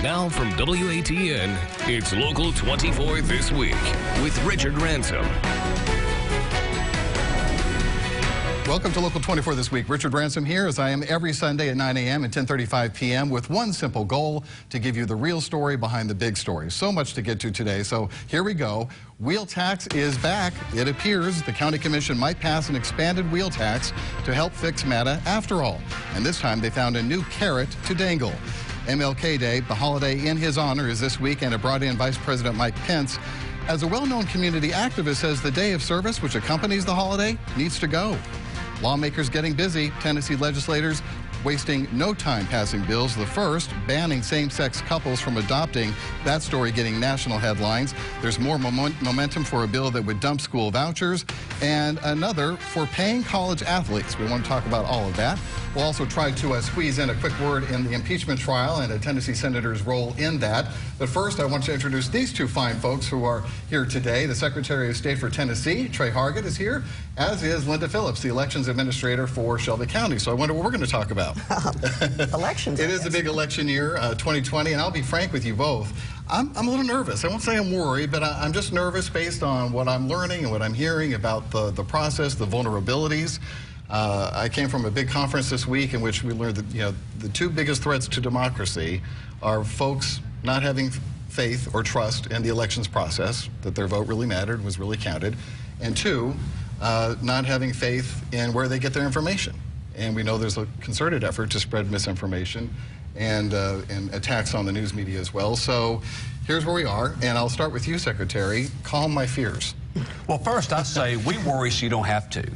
Now from WATN, it's Local 24 This Week with Richard Ransom. Welcome to Local 24 This Week. Richard Ransom here, as I am every Sunday at 9 a.m. and 10:35 p.m. with one simple goal: to give you the real story behind the big story. So much to get to today, so here we go. Wheel tax is back. It appears the County Commission might pass an expanded wheel tax to help fix MATA after all. And this time they found a new carrot to dangle. MLK Day, the holiday in his honor, is this week, and it brought in Vice President Mike Pence. As a well-known community activist says, the day of service which accompanies the holiday needs to go. Lawmakers getting busy. Tennessee legislators wasting no time passing bills. The first, banning same-sex couples from adopting. That story getting national headlines. There's more momentum for a bill that would dump school vouchers, and another for paying college athletes. We want to talk about all of that. We'll also try to squeeze in a quick word in the impeachment trial and a Tennessee senator's role in that. But first, I want to introduce these two fine folks who are here today. The Secretary of State for Tennessee, Tre Hargett, is here, as is Linda Phillips, the elections administrator for Shelby County. So I wonder what we're going to talk about. Elections. It is a big election year, 2020, and I'll be frank with you both. I'm a little nervous. I won't say I'm worried, but I'm just nervous based on what I'm learning and what I'm hearing about the process, the vulnerabilities. I came from a big conference this week in which we learned that the two biggest threats to democracy are folks not having faith or trust in the elections process, that their vote really mattered, was really counted, and two, not having faith in where they get their information. And we know there's a concerted effort to spread misinformation and attacks on the news media as well. So here's where we are, and I'll start with you, Secretary. Calm my fears. Well, first, I say we worry so you don't have to.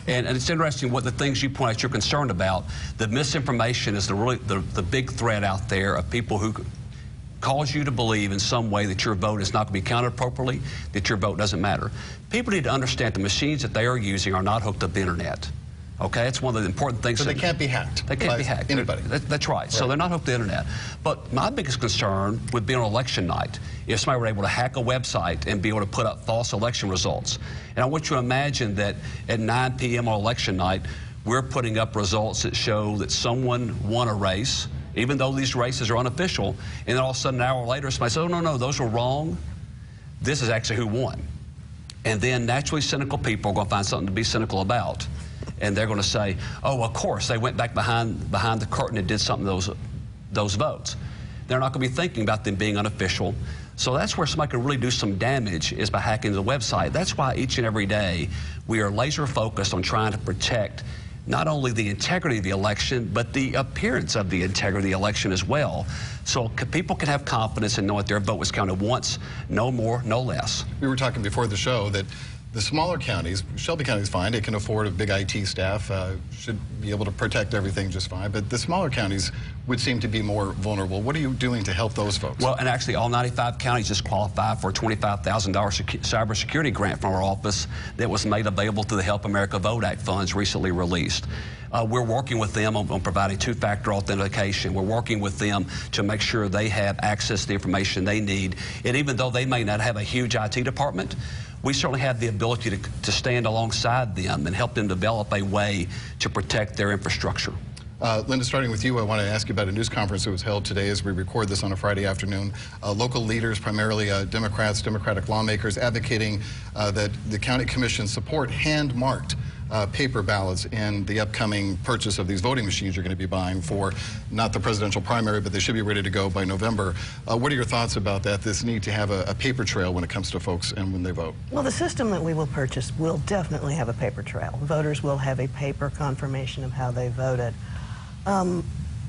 And it's interesting what the things you point out you're concerned about. The misinformation is the big threat out there of people who cause you to believe in some way that your vote is not going to be counted appropriately, that your vote doesn't matter. People need to understand the machines that they are using are not hooked up to the internet. Okay, it's one of the important things. So they can't be hacked. They can't be hacked. Anybody. That's right. So they're not hooked to the internet. But my biggest concern would be on election night, if somebody were able to hack a website and be able to put up false election results. And I want you to imagine that at 9 p.m. on election night, we're putting up results that show that someone won a race, even though these races are unofficial, and then all of a sudden an hour later somebody says, oh, no, those were wrong. This is actually who won. And then naturally cynical people are going to find something to be cynical about. And they're going to say, oh, of course, they went back behind the curtain and did something to those votes. They're not going to be thinking about them being unofficial. So that's where somebody can really do some damage, is by hacking the website. That's why each and every day we are laser focused on trying to protect not only the integrity of the election, but the appearance of the integrity of the election as well. So people can have confidence in knowing that their vote was counted once, no more, no less. We were talking before the show that the smaller counties, Shelby County is fine, they can afford a big IT staff, should be able to protect everything just fine, but the smaller counties would seem to be more vulnerable. What are you doing to help those folks? Well, and actually all 95 counties just qualify for a $25,000 cybersecurity grant from our office that was made available through the Help America Vote Act funds recently released. We're working with them on providing two-factor authentication. We're working with them to make sure they have access to the information they need. And even though they may not have a huge IT department, we certainly have the ability to stand alongside them and help them develop a way to protect their infrastructure. Linda, starting with you, I want to ask you about a news conference that was held today as we record this on a Friday afternoon. Local leaders, primarily Democrats, Democratic lawmakers, advocating that the County Commission support hand-marked paper ballots in the upcoming purchase of these voting machines you're going to be buying for not the presidential primary, but they should be ready to go by November. What are your thoughts about that, this need to have a paper trail when it comes to folks and when they vote? Well, the system that we will purchase will definitely have a paper trail. Voters will have a paper confirmation of how they voted.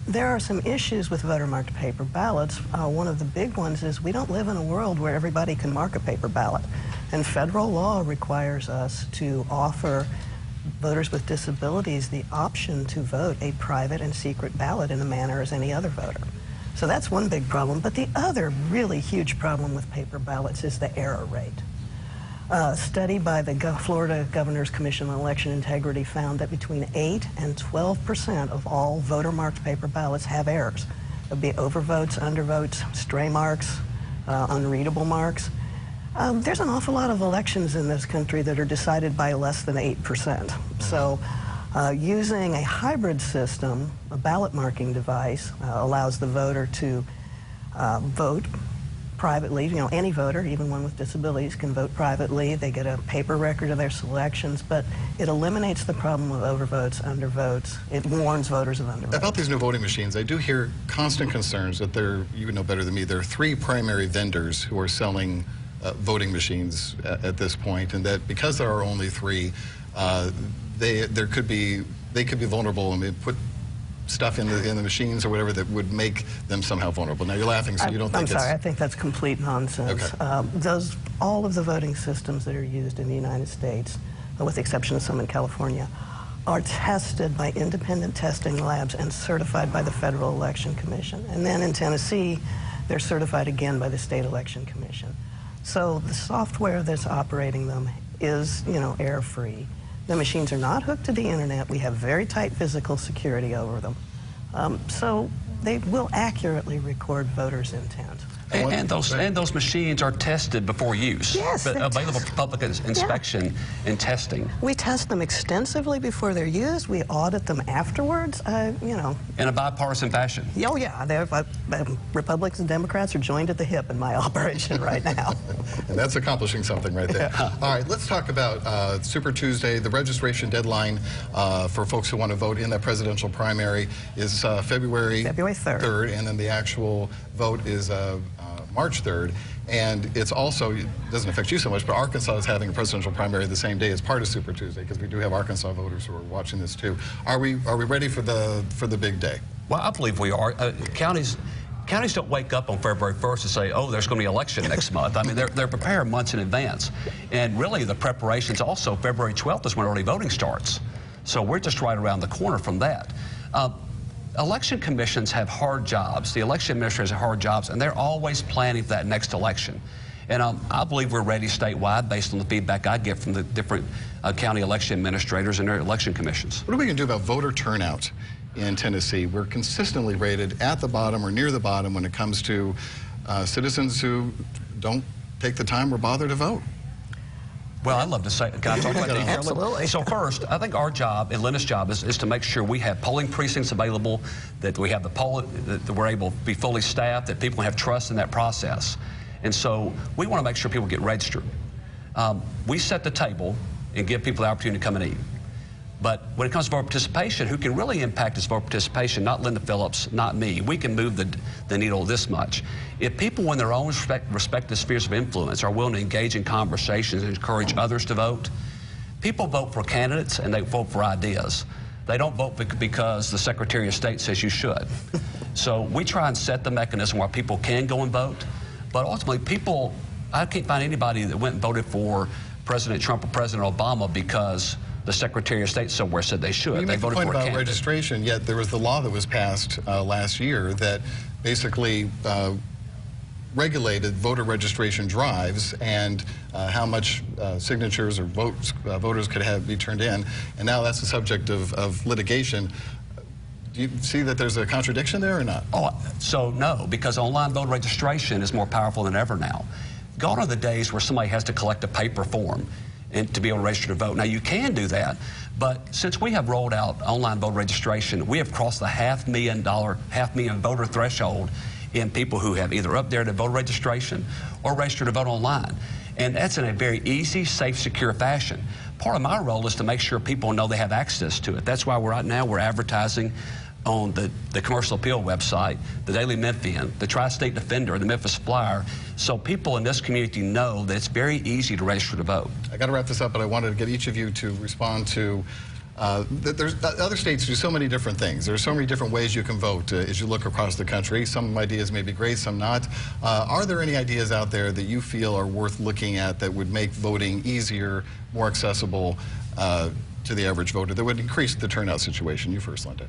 There are some issues with voter-marked paper ballots. One of the big ones is we don't live in a world where everybody can mark a paper ballot. And federal law requires us to offer voters with disabilities the option to vote a private and secret ballot in a manner as any other voter. So that's one big problem. But the other really huge problem with paper ballots is the error rate. A study by the Florida Governor's Commission on Election Integrity found that between 8 and 12% of all voter-marked paper ballots have errors. There'll be overvotes, undervotes, stray marks, unreadable marks. There's an awful lot of elections in this country that are decided by less than 8%. So using a hybrid system, a ballot marking device, allows the voter to vote privately. You know, any voter, even one with disabilities, can vote privately. They get a paper record of their selections, but it eliminates the problem of overvotes, undervotes. It warns voters of undervotes. About these new voting machines, I do hear constant concerns that you would know better than me, there are 3 primary vendors who are selling voting machines at this point, and that because there are only 3, they could be vulnerable and put stuff in the machines or whatever that would make them somehow vulnerable. Now you're laughing, so you don't think I'm sorry, I think that's complete nonsense. Okay. All of the voting systems that are used in the United States, with the exception of some in California, are tested by independent testing labs and certified by the Federal Election Commission. And then in Tennessee, they're certified again by the State Election Commission. So the software that's operating them is, you know, error-free. The machines are not hooked to the internet. We have very tight physical security over them. So they will accurately record voters' intent. And those machines are tested before use. Yes, but available for public inspection and testing. We test them extensively before they're used. We audit them afterwards. You know. In a bipartisan fashion. Oh yeah, Republicans and Democrats are joined at the hip in my operation right now. And that's accomplishing something right there. Yeah. All right, let's talk about Super Tuesday. The registration deadline for folks who want to vote in that presidential primary is February 3rd, and then the actual vote is March 3rd, and it's also, it doesn't affect you so much, but Arkansas is having a presidential primary the same day as part of Super Tuesday, because we do have Arkansas voters who are watching this too. Are we ready for the big day? Well, I believe we are. Counties don't wake up on February 1st and say, oh, there's going to be an election next month. I mean, they're preparing months in advance. And really, the preparations also, February 12th is when early voting starts. So we're just right around the corner from that. Election commissions have hard jobs. The election administrators have hard jobs, and they're always planning for that next election. And I believe we're ready statewide based on the feedback I get from the different county election administrators and their election commissions. What are we going to do about voter turnout in Tennessee? We're consistently rated at the bottom or near the bottom when it comes to citizens who don't take the time or bother to vote. Well, I'd love to say, can I talk about that? Absolutely. So first, I think our job, and Linda's job, is to make sure we have polling precincts available, that we have that we're able to be fully staffed, that people have trust in that process. And so we want to make sure people get registered. We set the table and give people the opportunity to come and eat. But when it comes to voter participation, who can really impact this voter participation, not Linda Phillips, not me. We can move the needle this much. If people in their own respective spheres of influence are willing to engage in conversations and encourage others to vote, people vote for candidates and they vote for ideas. They don't vote because the Secretary of State says you should. So we try and set the mechanism where people can go and vote. But ultimately, I can't find anybody that went and voted for President Trump or President Obama because the Secretary of State somewhere said they should. You make the point about registration, yet there was the law that was passed last year that basically regulated voter registration drives and how much signatures or voters could be turned in, and now that's the subject of litigation. Do you see that there's a contradiction there or not? Oh, so no, because online voter registration is more powerful than ever now. Gone are the days where somebody has to collect a paper form and to be able to register to vote. Now, you can do that, but since we have rolled out online voter registration, we have crossed the $500,000 voter threshold in people who have either updated voter registration or registered to vote online. And that's in a very easy, safe, secure fashion. Part of my role is to make sure people know they have access to it. That's why right now we're advertising on the Commercial Appeal website, the Daily Memphian, the Tri-State Defender, the Memphis Flyer, so people in this community know that it's very easy to register to vote. I got to wrap this up, but I wanted to get each of you to respond to other states do so many different things. There are so many different ways you can vote as you look across the country. Some ideas may be great, some not. Are there any ideas out there that you feel are worth looking at that would make voting easier, more accessible to the average voter, that would increase the turnout situation? You first, Linda.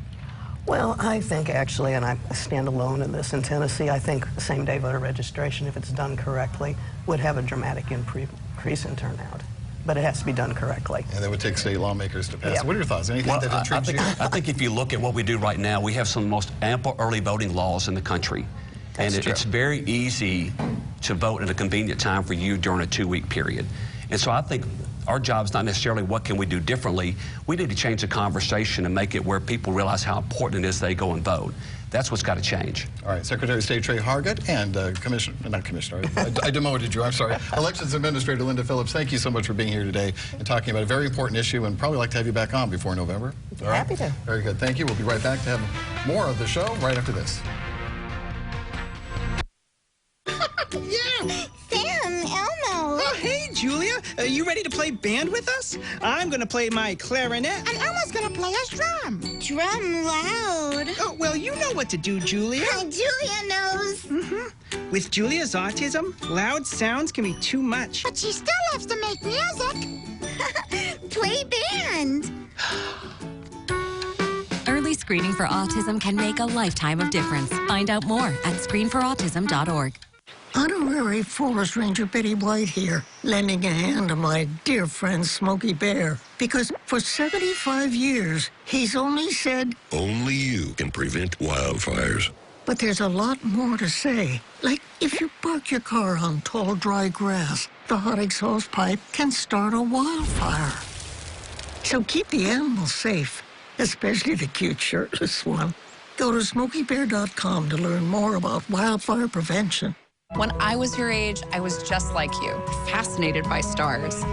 Well, I think actually, and I stand alone in this, in Tennessee, I think same-day voter registration, if it's done correctly, would have a dramatic increase in turnout. But it has to be done correctly. And that would take state lawmakers to pass. Yeah. What are your thoughts? Anything that intrigues you? I think if you look at what we do right now, we have some of the most ample early voting laws in the country. And it's very easy to vote at a convenient time for you during a 2-week period. And so I think our job is not necessarily what can we do differently. We need to change the conversation and make it where people realize how important it is they go and vote. That's what's got to change. All right, Secretary of State Trey Hargett and I demoted you, I'm sorry. Elections Administrator Linda Phillips, thank you so much for being here today and talking about a very important issue, and probably like to have you back on before November. All right? Happy to. Very good, thank you. We'll be right back to have more of the show right after this. Yeah! Sam, Elmo! Oh, hey, Julia. Are you ready to play band with us? I'm going to play my clarinet. And Elmo's gonna play his drum. Drum loud. Oh, well, you know what to do, Julia. Julia knows. With Julia's autism, loud sounds can be too much. But she still loves to make music. Play band. Early screening for autism can make a lifetime of difference. Find out more at screenforautism.org. Honorary Forest Ranger Betty White here, lending a hand to my dear friend Smokey Bear. Because for 75 years, he's only said, only you can prevent wildfires. But there's a lot more to say. Like, if you park your car on tall, dry grass, the hot exhaust pipe can start a wildfire. So keep the animals safe, especially the cute shirtless one. Go to SmokeyBear.com to learn more about wildfire prevention. When I was your age, I was just like you, fascinated by stars.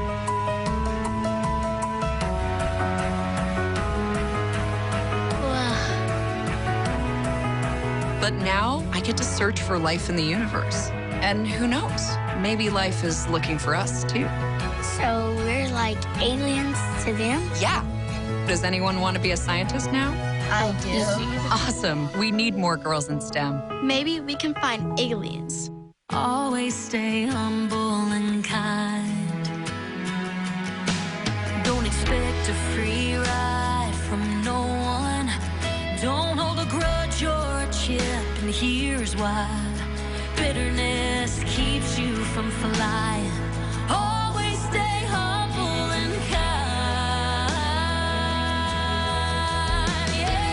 But now I get to search for life in the universe. And who knows, maybe life is looking for us too. So we're like aliens to them? Yeah. Does anyone want to be a scientist now? I do. Awesome. We need more girls in STEM. Maybe we can find aliens. Always stay humble and kind. Don't expect a free ride from no one. Don't hold a grudge or a chip, and here's why. Bitterness keeps you from flying. Always stay humble and kind. Yeah.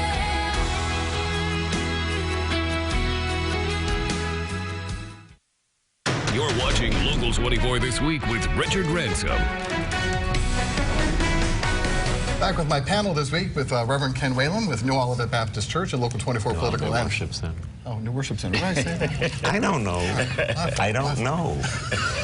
You're watching Local 24 This Week with Richard Ransom. Back with my panel this week with Reverend Ken Whalen with New Olivet Baptist Church and Local 24 political New Worship Center. Oh, New Worship Center. What did I say that? I don't know. I don't know.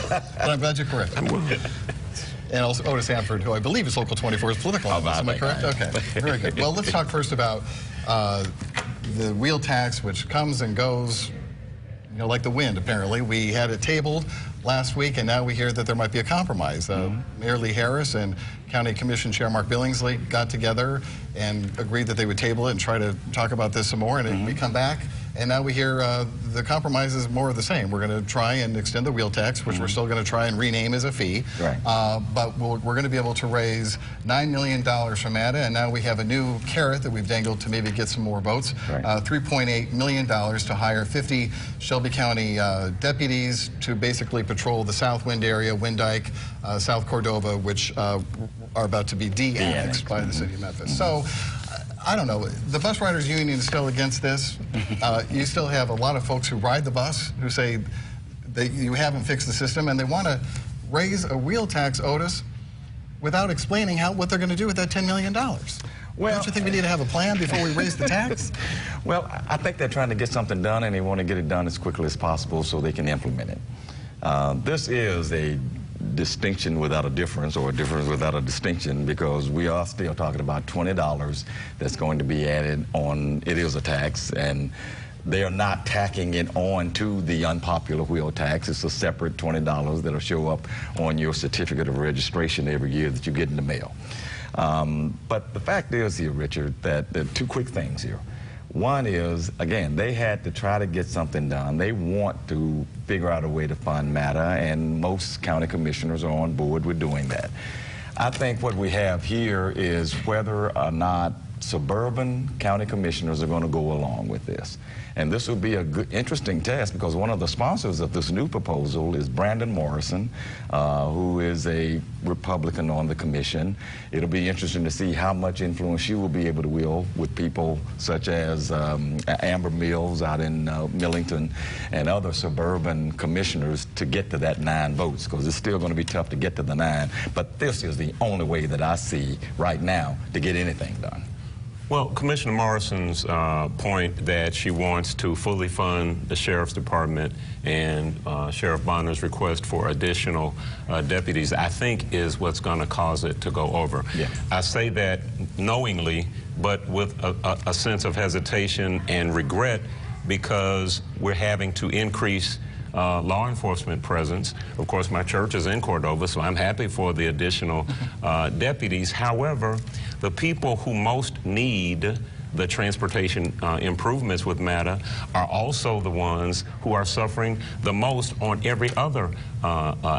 But I'm glad you're correct. And also Otis Hanford, who I believe is Local 24's political analyst. Am I correct? Okay, very good. Well, let's talk first about the wheel tax, which comes and goes, you know, like the wind, apparently. We had it tabled last week, and now we hear that there might be a compromise. Mayor Lee Harris and County Commission Chair Mark Billingsley got together and agreed that they would table it and try to talk about this some more, and we come back, and now we hear the compromise is more of the same. We're going to try and extend the wheel tax, which we're still going to try and rename as a fee. Right. But we're going to be able to raise $9 million from ADA, and now we have a new carrot that we've dangled to maybe get some more votes. Right. $3.8 million to hire 50 Shelby County deputies to basically patrol the South Wind area, Wind Dyke, South Cordova, which are about to be de-annexed by the city of Memphis. So, I don't know. The Bus Riders Union is still against this. You still have a lot of folks who ride the bus who say that you haven't fixed the system, and they want to raise a wheel tax, Otis, without explaining what they're going to do with that $10 million. Well, don't you think we need to have a plan before we raise the tax? Well, I think they're trying to get something done, and they want to get it done as quickly as possible so they can implement it. This is a distinction without a difference, or a difference without a distinction, because we are still talking about $20 that's going to be added on. It is a tax, and they are not tacking it on to the unpopular wheel tax. It's a separate $20 that'll show up on your certificate of registration every year that you get in the mail. But the fact is here, Richard, that there are two quick things here. One is, again, they had to try to get something done. They want to figure out a way to fund MATA, and most county commissioners are on board with doing that. I think what we have here is whether or not suburban county commissioners are going to go along with this. And this will be a good, interesting test, because one of the sponsors of this new proposal is Brandon Morrison, who is a Republican on the commission. It'll be interesting to see how much influence you will be able to wield with people such as Amber Mills out in Millington and other suburban commissioners to get to that 9 votes, because it's still going to be tough to get to the 9. But this is the only way that I see right now to get anything done. Well, Commissioner Morrison's point that she wants to fully fund the Sheriff's Department and Sheriff Bonner's request for additional deputies, I think is what's going to cause it to go over. Yeah. I say that knowingly, but with a sense of hesitation and regret, because we're having to increase law enforcement presence. Of course, my church is in Cordova, so I'm happy for the additional deputies. However, the people who most need the transportation improvements with MATA are also the ones who are suffering the most on every other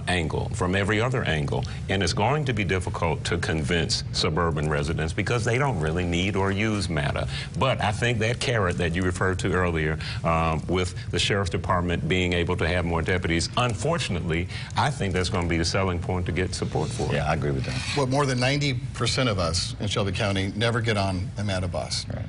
angle, from every other angle. And it's going to be difficult to convince suburban residents because they don't really need or use MATA. But I think that carrot that you referred to earlier with the Sheriff's Department being able to have more deputies, unfortunately, I think that's going to be the selling point to get support for it. Yeah, I agree with that. Well, more than 90% of us in Shelby County never get on a MATA bus. Right.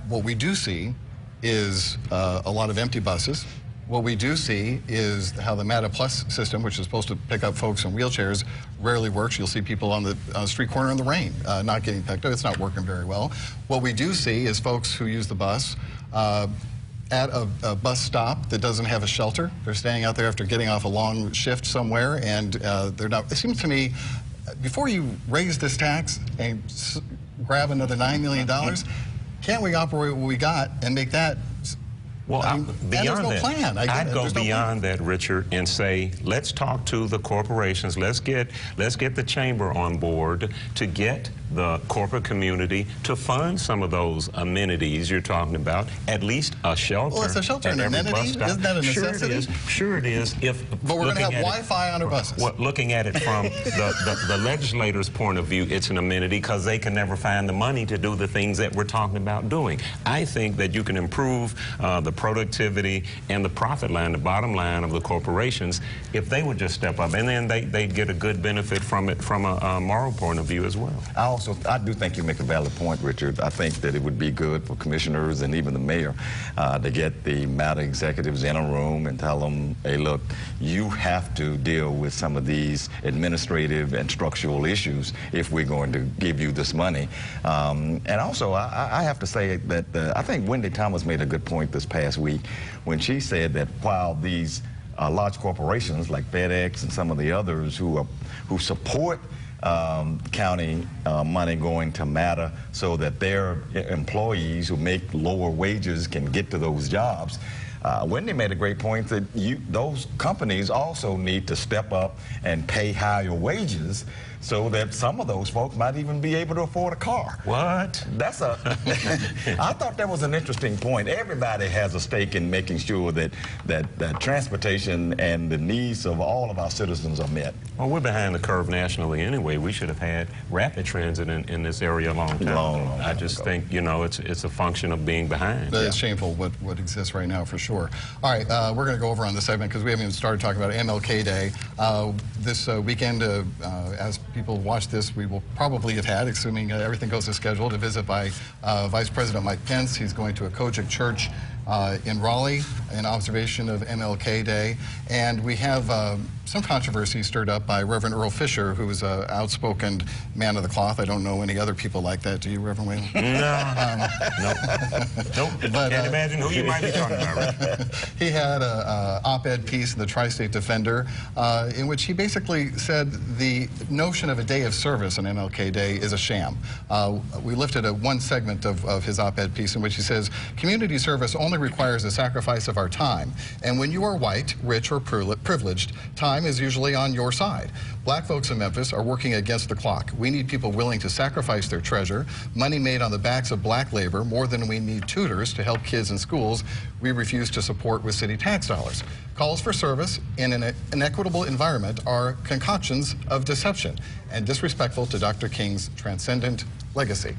What we do see is a lot of empty buses. What we do see is how the MATA Plus system, which is supposed to pick up folks in wheelchairs, rarely works. You'll see people on the street corner in the rain not getting picked up. It's not working very well. What we do see is folks who use the bus at a bus stop that doesn't have a shelter. They're staying out there after getting off a long shift somewhere, and they're not. It seems to me, before you raise this tax and grab another $9 million, can't we operate what we got and make that? Well, beyond no that, plan. I'd go beyond that, Richard, and say, let's talk to the corporations. Let's get the chamber on board to get the corporate community to fund some of those amenities you're talking about. At least a shelter. Well, it's a shelter an amenity. Isn't that a necessity? Sure it is. But we're going to have Wi-Fi on our buses. Well, looking at it from the legislator's point of view, it's an amenity because they can never find the money to do the things that we're talking about doing. I think that you can improve the productivity and the profit line, the bottom line of the corporations, if they would just step up, and then they'd get a good benefit from it from a moral point of view as well. I do think you make a valid point, Richard. I think that it would be good for commissioners and even the mayor to get the MATA executives in a room and tell them, hey, look, you have to deal with some of these administrative and structural issues if we're going to give you this money. And also, I have to say that I think Wendy Thomas made a good point this past week when she said that while these large corporations like FedEx and some of the others who support county money going to MATA so that their employees who make lower wages can get to those jobs, Wendy made a great point that those companies also need to step up and pay higher wages so that some of those folks might even be able to afford a car. What? That's I thought that was an interesting point. Everybody has a stake in making sure that transportation and the needs of all of our citizens are met. Well, we're behind the curve nationally anyway. We should have had rapid transit in this area a long time ago. I just think, you know, it's a function of being behind. That is shameful what exists right now, for sure. All right, we're going to go over on this segment because we haven't even started talking about MLK Day. This weekend, as people watch this, we will probably have had, assuming everything goes as scheduled, a visit by Vice President Mike Pence. He's going to a Kojic church in Raleigh in observation of MLK Day. And we have some controversy stirred up by Reverend Earl Fisher, who is an outspoken man of the cloth. I don't know any other people like that. Do you, Reverend Whalen? No. Nope. But, can't imagine who you might be talking about, Rick. He had an op-ed piece in the Tri-State Defender in which he basically said the notion of a day of service on MLK Day is a sham. We lifted one segment of his op-ed piece in which he says, community service only requires a sacrifice of our time. And when you are white, rich, or privileged, time is usually on your side. Black folks in Memphis are working against the clock. We need people willing to sacrifice their treasure, money made on the backs of black labor, more than we need tutors to help kids in schools we refuse to support with city tax dollars. Calls for service in an inequitable environment are concoctions of deception and disrespectful to Dr. King's transcendent legacy.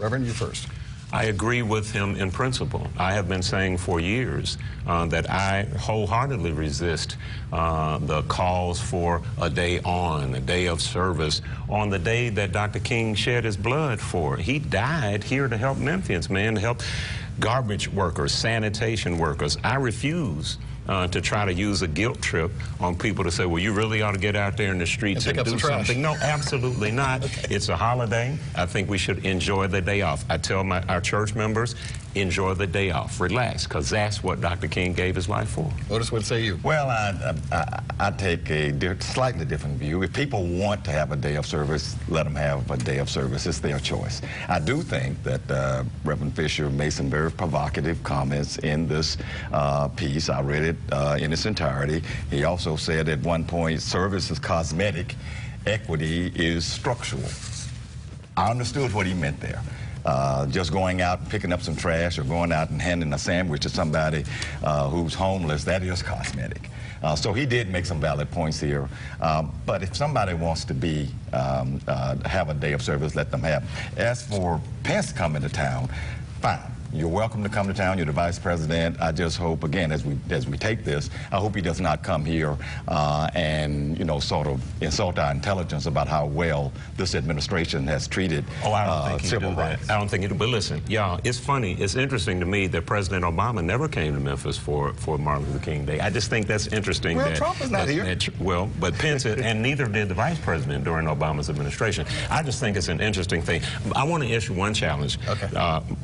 Reverend, you first. I agree with him in principle. I have been saying for years that I wholeheartedly resist the calls for a day of service on the day that Dr. King shed his blood for. He died here to help Memphians, man, to help garbage workers, sanitation workers. I refuse to try to use a guilt trip on people to say, well, you really ought to get out there in the streets and do something. No, absolutely not. Okay. It's a holiday. I think we should enjoy the day off. I tell our church members, enjoy the day off, relax, because that's what Dr. King gave his life for. Otis, what say you? Well, I take a slightly different view. If people want to have a day of service, let them have a day of service. It's their choice. I do think that Reverend Fisher made some very provocative comments in this piece. I read it in its entirety. He also said at one point, service is cosmetic, equity is structural. I understood what he meant there. Just going out and picking up some trash or going out and handing a sandwich to somebody who's homeless, that is cosmetic. So he did make some valid points here. But if somebody wants to have a day of service, let them have it. As for Pence coming to town, fine. You're welcome to come to town. You're the vice president. I just hope, again, as we take this, I hope he does not come here and, you know, sort of insult our intelligence about how well this administration has treated civil rights. I don't think he'll. But listen, y'all, it's funny. It's interesting to me that President Obama never came to Memphis for Martin Luther King Day. I just think that's interesting. Well, Trump is not here. But Pence and neither did the vice president during Obama's administration. I just think it's an interesting thing. I want to issue one challenge. Okay.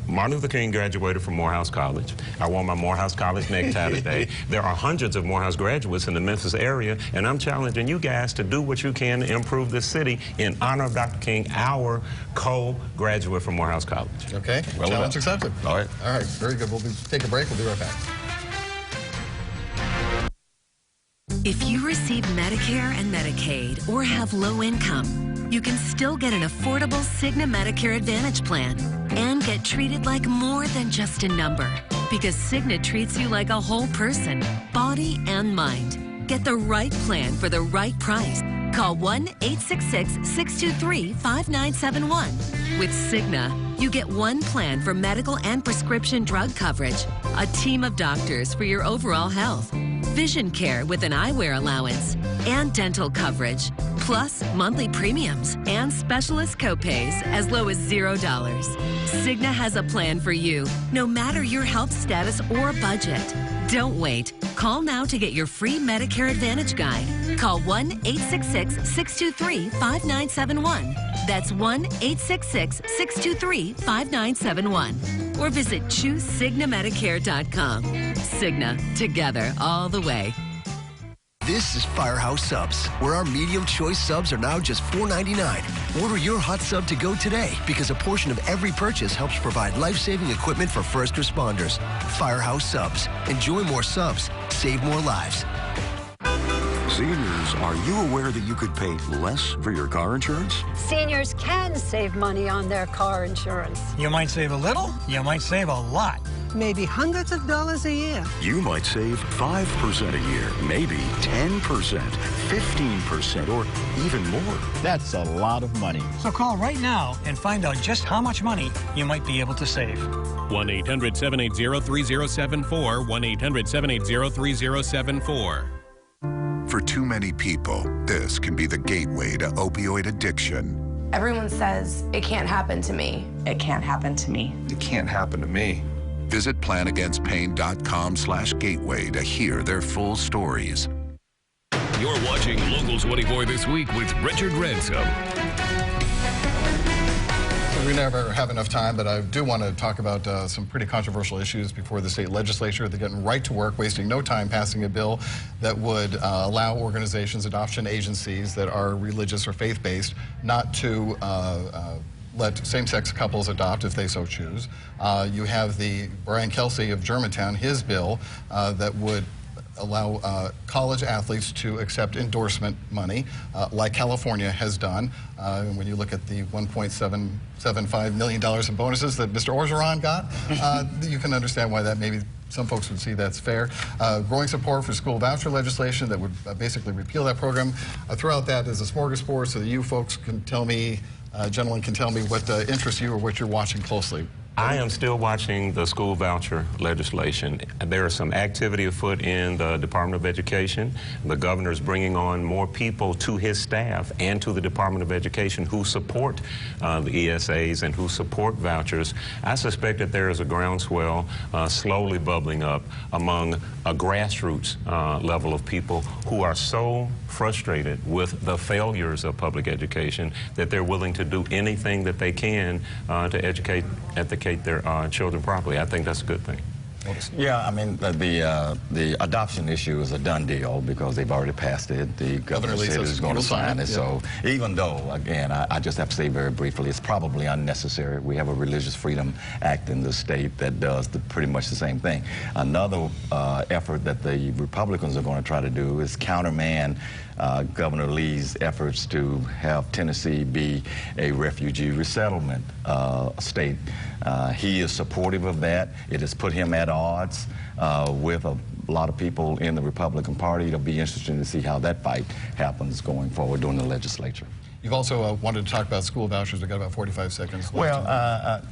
Martin Luther King graduated from Morehouse College. I wore my Morehouse College necktie today. There are hundreds of Morehouse graduates in the Memphis area, and I'm challenging you guys to do what you can to improve this city in honor of Dr. King, our co-graduate from Morehouse College. Okay, well, challenge accepted. All right. All right, very good. We'll take a break. We'll be right back. If you receive Medicare and Medicaid or have low income, you can still get an affordable Cigna Medicare Advantage plan and get treated like more than just a number, because Cigna treats you like a whole person, body and mind. Get the right plan for the right price. Call 1-866-623-5971. With Cigna, you get one plan for medical and prescription drug coverage, a team of doctors for your overall health, vision care with an eyewear allowance, and dental coverage, plus monthly premiums and specialist copays as low as $0. Cigna has a plan for you, no matter your health status or budget. Don't wait. Call now to get your free Medicare Advantage guide. Call 1-866-623-5971. That's 1-866-623-5971. Or visit ChooseCignaMedicare.com. Cigna, together all the way. This is Firehouse Subs, where our medium choice subs are now just $4.99. Order your hot sub to go today, because a portion of every purchase helps provide life-saving equipment for first responders. Firehouse Subs. Enjoy more subs. Save more lives. Seniors, are you aware that you could pay less for your car insurance? Seniors can save money on their car insurance. You might save a little, you might save a lot. Maybe hundreds of dollars a year. You might save 5% a year, maybe 10%, 15%, or even more. That's a lot of money. So call right now and find out just how much money you might be able to save. 1-800-780-3074, 1-800-780-3074. For too many people, this can be the gateway to opioid addiction. Everyone says, it can't happen to me. It can't happen to me. It can't happen to me. Visit planagainstpain.com/gateway to hear their full stories. You're watching Local 24 This Week with Richard Ransom. We never have enough time, but I do want to talk about some pretty controversial issues before the state legislature. They're getting right to work, wasting no time passing a bill that would allow organizations, adoption agencies that are religious or faith-based not to let same-sex couples adopt if they so choose. You have the Brian Kelsey of Germantown, his bill that would allow college athletes to accept endorsement money, like California has done. When you look at the $1.775 million in bonuses that Mr. Orgeron got, you can understand why that maybe some folks would see that's fair. Growing support for school voucher legislation that would basically repeal that program. Throughout that is a smorgasbord so that you folks can tell me, gentlemen can tell me what interests you or what you're watching closely. I am still watching the school voucher legislation. There is some activity afoot in the Department of Education. The governor is bringing on more people to his staff and to the Department of Education who support the ESAs and who support vouchers. I suspect that there is a groundswell slowly bubbling up among a grassroots level of people who are so frustrated with the failures of public education that they're willing to do anything that they can to educate their children properly. I think that's a good thing. Yeah, I mean, the adoption issue is a done deal because they've already passed it. The governor said he's going to sign it. So even though, again, I just have to say very briefly, it's probably unnecessary. We have a Religious Freedom Act in the state that does pretty much the same thing. Another effort that the Republicans are going to try to do is countermand Governor Lee's efforts to have Tennessee be a refugee resettlement state. He is supportive of that. It has put him at odds with a lot of people in the Republican Party. It'll be interesting to see how that fight happens going forward during the legislature. You've also wanted to talk about school vouchers. We've got about 45 seconds left. Well,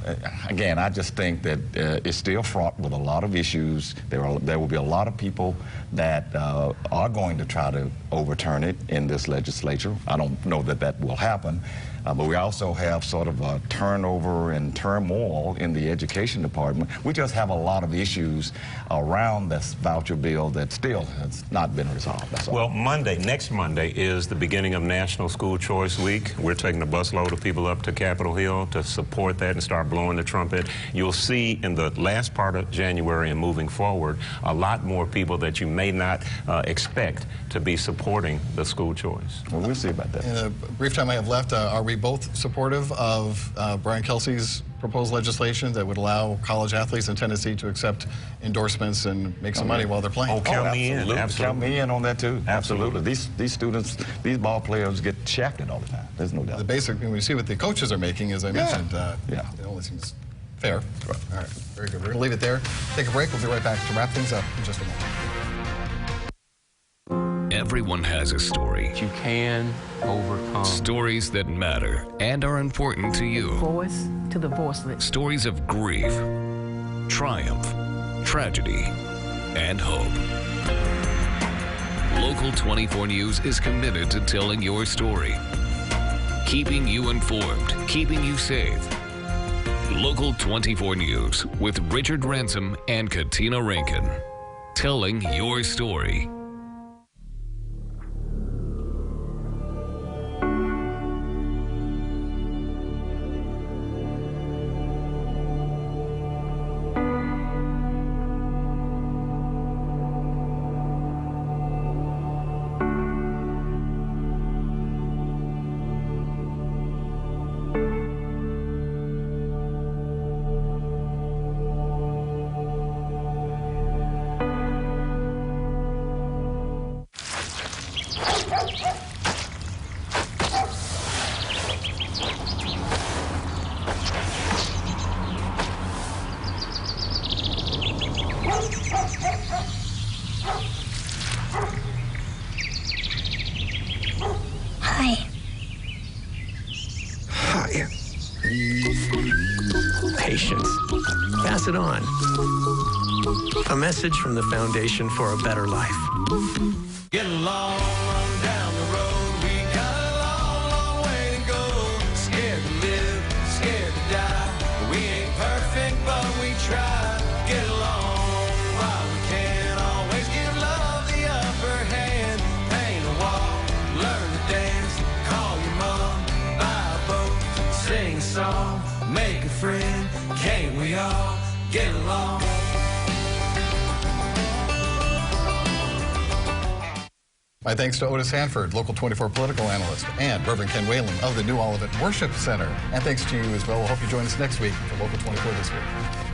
again, I just think that it's still fraught with a lot of issues. There will be a lot of people that are going to try to overturn it in this legislature. I don't know that that will happen. But we also have sort of a turnover and turmoil in the education department. We just have a lot of issues around this voucher bill that still has not been resolved. That's all. Well, next Monday is the beginning of National School Choice Week. We're taking a busload of people up to Capitol Hill to support that and start blowing the trumpet. You'll see in the last part of January and moving forward a lot more people that you may not expect to be supporting the school choice. Well, we'll see about that. In a brief time I have left, are we both supportive of Brian Kelsey's proposed legislation that would allow college athletes in Tennessee to accept endorsements and make some money while they're playing? Oh, count me in. Absolutely. Count me in on that, too. Absolutely. These students, these ball players get shafted all the time. There's no doubt. The basic, when we see what the coaches are making, as I mentioned, it only seems fair. All right. Very good. We're going to leave it there. Take a break. We'll be right back to wrap things up in just a moment. Everyone has a story. You can overcome. Stories that matter and are important to you. Voice to the voiceless. Stories of grief, triumph, tragedy, and hope. Local 24 News is committed to telling your story, keeping you informed, keeping you safe. Local 24 News with Richard Ransom and Katina Rankin. Telling your story. Patience. Pass it on. A message from the Foundation for a Better Life. Get along down the road. We got a long, long way to go. Scared to live, scared to die. We ain't perfect, but we try. Get along while we can. Always give love the upper hand. Paint a wall, learn to dance. Call your mom, buy a boat, sing a song, make a friend. Can't we all get along? My thanks to Otis Hanford, Local 24 political analyst, and Reverend Ken Whalen of the New Olivet Worship Center. And thanks to you as well. We hope you join us next week for Local 24 This Week.